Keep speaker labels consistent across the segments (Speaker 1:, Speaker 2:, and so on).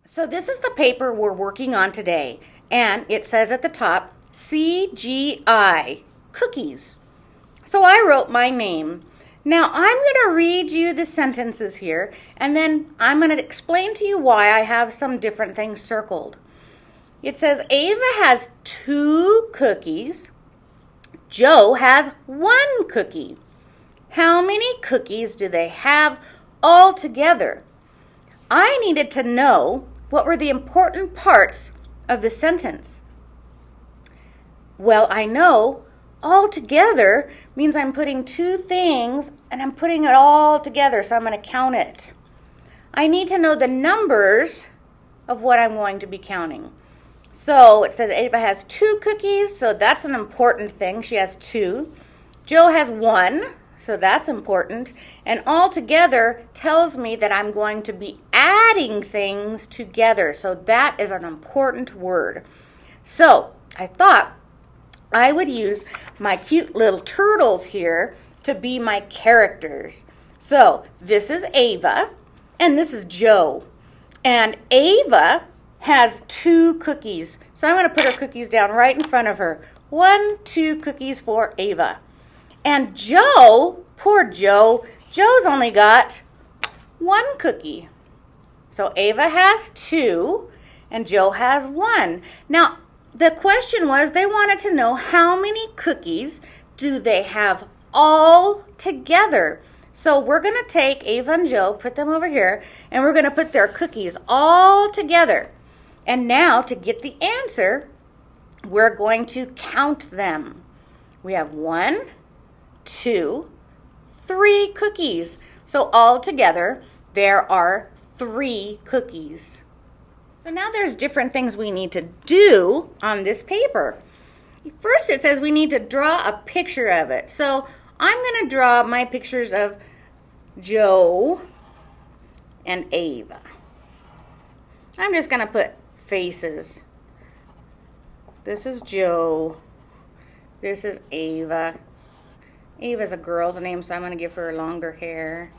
Speaker 1: So this is the paper we're working on today, and it says at the top, CGI, cookies. So I wrote my name. Now I'm going to read you the sentences here, and then I'm going to explain to you why I have some different things circled. It says Ava has 2 cookies. Joe has 1 cookie. How many cookies do they have all together? I needed to know what were the important parts of the sentence. Well, I know all together means I'm putting 2 things and I'm putting it all together, so I'm going to count it. I need to know the numbers of what I'm going to be counting. So it says Ava has 2 cookies, so that's an important thing. She has 2. Joe has 1. So that's important. And all together tells me that I'm going to be adding things together. So that is an important word. So I thought I would use my cute little turtles here to be my characters. So this is Ava and this is Joe. And Ava has 2 cookies. So I'm going to put her cookies down right in front of her. 1, 2 cookies for Ava. And Joe, poor Joe, Joe's only got 1 cookie. So Ava has 2 and Joe has 1. Now, the question was they wanted to know how many cookies do they have all together. So we're going to take Ava and Joe, put them over here, and we're going to put their cookies all together. And now to get the answer, we're going to count them. We have 1, 2, 3 cookies. So all together, there are 3 cookies. So now there's different things we need to do on this paper. First, it says we need to draw a picture of it. So I'm going to draw my pictures of Joe and Ava. I'm just going to put faces. This is Joe. This is Ava. Ava's a girl's name, so I'm going to give her longer hair.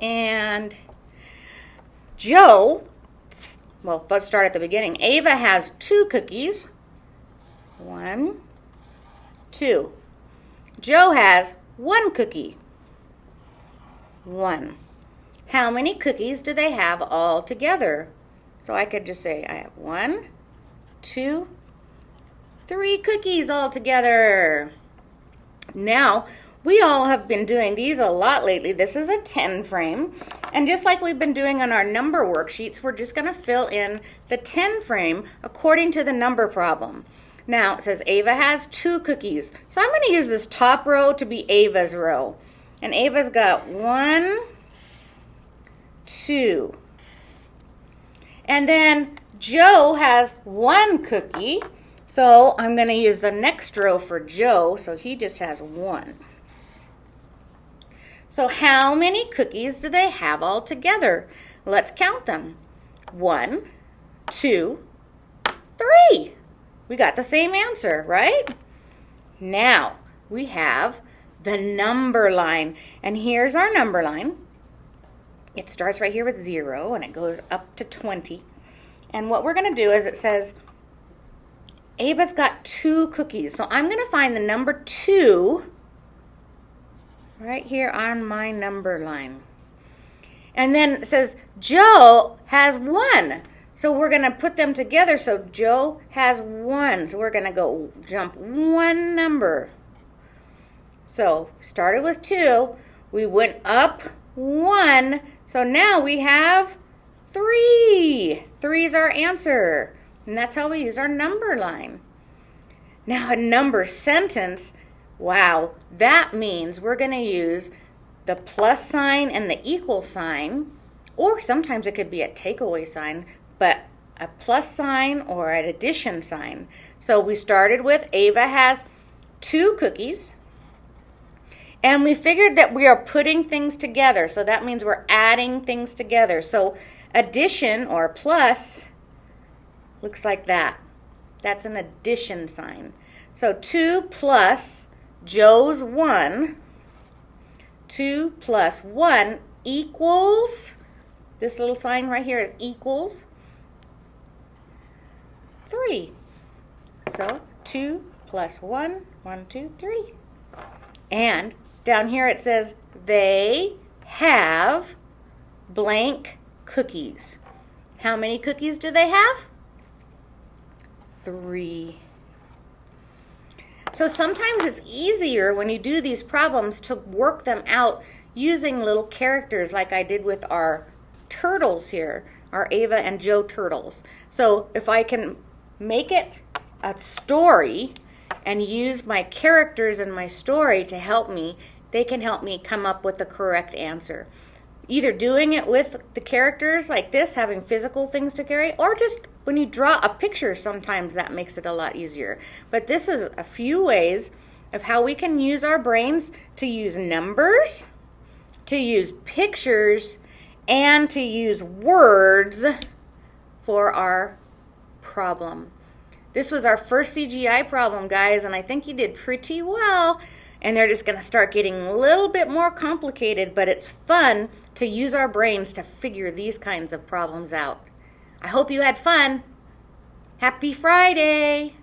Speaker 1: And Joe, well, let's start at the beginning. Ava has 2 cookies. 1, 2. Joe has 1 cookie. 1. How many cookies do they have all together? So I could just say I have 1, 2, 3 cookies all together. Now, we all have been doing these a lot lately. This is a 10 frame. And just like we've been doing on our number worksheets, we're just going to fill in the 10 frame according to the number problem. Now, it says Ava has 2 cookies. So I'm going to use this top row to be Ava's row. And Ava's got 1, 2. And then Joe has 1 cookie. So I'm going to use the next row for Joe, so he just has 1. So how many cookies do they have all together? Let's count them. 1, 2, 3. We got the same answer, right? Now we have the number line. And here's our number line. It starts right here with 0 and it goes up to 20. And what we're going to do is it says Ava's got 2 cookies. So I'm going to find the number 2 right here on my number line. And then it says Joe has 1. So we're going to put them together. So Joe has 1. So we're going to go jump 1 number. So started with 2. We went up 1. So now we have 3. 3 is our answer. And that's how we use our number line. Now a number sentence, wow, that means we're going to use the plus sign and the equal sign, or sometimes it could be a takeaway sign, but a plus sign or an addition sign. So we started with Ava has 2 cookies, and we figured that we are putting things together. So that means we're adding things together. So addition or plus looks like that. That's an addition sign. So 2 plus Joe's 1. 2 plus 1 equals This little sign right here is equals 3. So 2 plus 1, 1, 2, 3. And down here it says they have blank cookies. How many cookies do they have? 3. So sometimes it's easier when you do these problems to work them out using little characters like I did with our turtles here, our Ava and Joe turtles. So if I can make it a story and use my characters in my story to help me, they can help me come up with the correct answer. Either doing it with the characters like this, having physical things to carry, or just when you draw a picture, sometimes that makes it a lot easier. But this is a few ways of how we can use our brains to use numbers, to use pictures, and to use words for our problem. This was our first CGI problem, guys, and I think you did pretty well. And they're just going to start getting a little bit more complicated, but it's fun to use our brains to figure these kinds of problems out. I hope you had fun. Happy Friday!